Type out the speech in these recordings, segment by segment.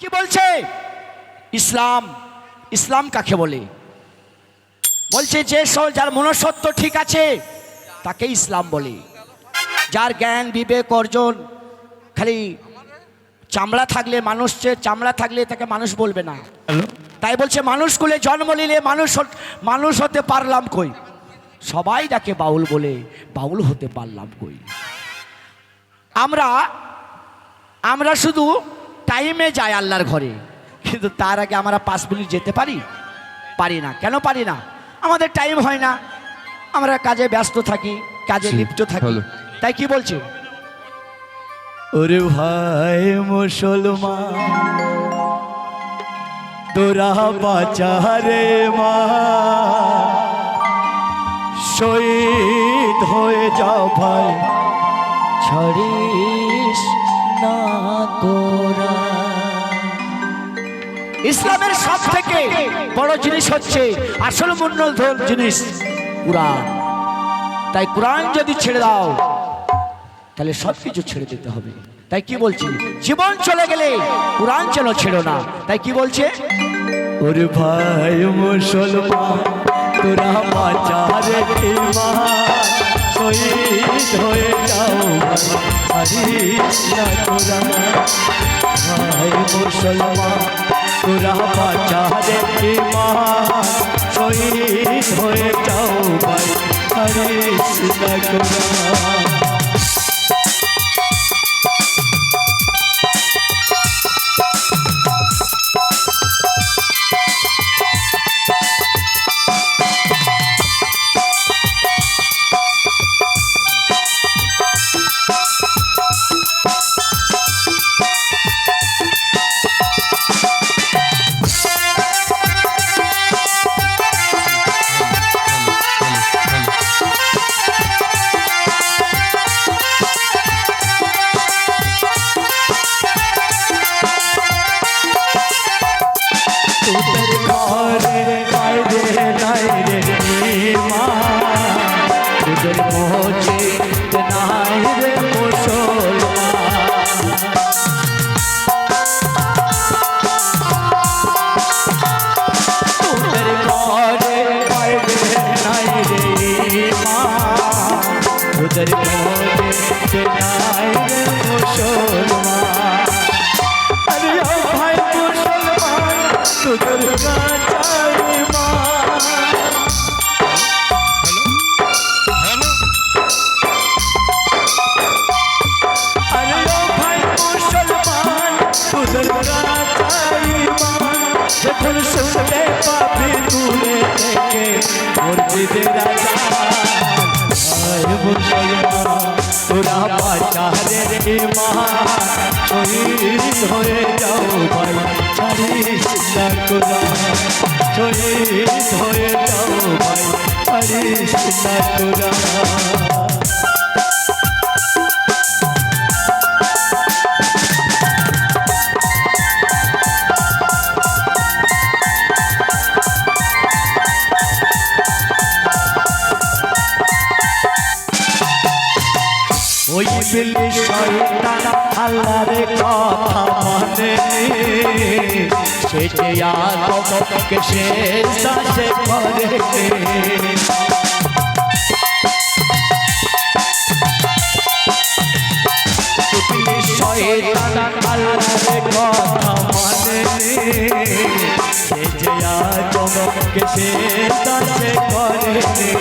কি বলছে? ইসলাম। ইসলাম কাকে বলে? বলছে যে যার মনসত্ব ঠিক আছে তাকে ইসলাম বলে। যার জ্ঞান বিবেক অর্জন খালি চামড়া থাকলে, চামড়া থাকলে তাকে মানুষ বলবে না। তাই বলছে মানুষ কুলে জন্ম নিলে মানুষ হতে পারলাম কই। সবাই ডাকে বাউল বলে, বাউল হতে পারলাম কই। আমরা শুধু টাইমে যাই আল্লাহর ঘরে, কিন্তু তার আগে আমরা 5 মিনিট যেতে পারি না। কেন পারি না? আমাদের টাইম হয় না, আমরা কাজে ব্যস্ত থাকি, কাজে লিপ্ত থাকি। তাই কি বলছে? ওরে ভাই মুসলমান তোরা বাঁচা রে মা, শহীদ হয়ে যাও ভাই, ছাড়িস না কোরআন। ইসলামের সব থেকে বড় জিনিস হচ্ছে, আসল মূল্যধন জিনিস কোরআন। তাই কোরআন যদি ছেড়ে দাও তাহলে সবকিছু ছেড়ে দিতে হবে। তাই কি বলছি? জীবন চলে গেলে কোরআন যেন ছেড়ো না। তাই কি বলছে? ওরে ভাই মুসলমান তোরা বাঁচা রে ঈমান, শহীদ হয়ে যাও ছাড়িস না কোরআন। ভাই মুসলমান তোরা বাঁচা রে ঈমান, শহীদ হয়ে যাও ভাই, ছাড়িস না কোরআন। যখন শুনতে পাবি দূরে থেকে মুর্শিদের আজান, মুসলমান তোরা বাঁচা রে ঈমান, শহীদ হয়ে যাও ভাই, ছাড়িস না কোরআন। শহীদ হয়ে যাও ভাই, ছাড়িস না কোরআন। ওই বিলি শয়তান আল্লাহর কথা মানেনি, সে যে আদমকে সেজদা সে করেনি। বিলি শয়তান আল্লাহর কথা মানেনি, সে যে আদমকে সেজদা সে করেনি।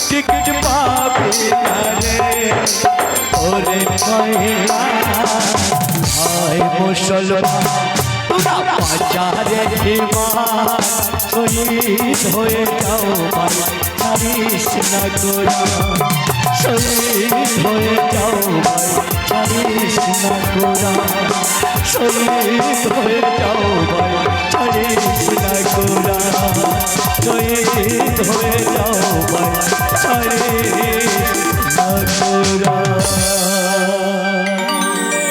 টিকিট পাবি ওরে ভাই মুসলমান তোরা বাঁচা রে ঈমান, শহীদ হয়ে যাও ভাই, ছাড়িস না কোরআন। শহীদ হয়ে যাও ভাই, ছাড়িস না কোরআন। শহীদ হয়ে যাও ভাই, ছাড়িস না কোরআন। শহীদ হয়ে যাও ভাই, ছাড়িস না কোরআন।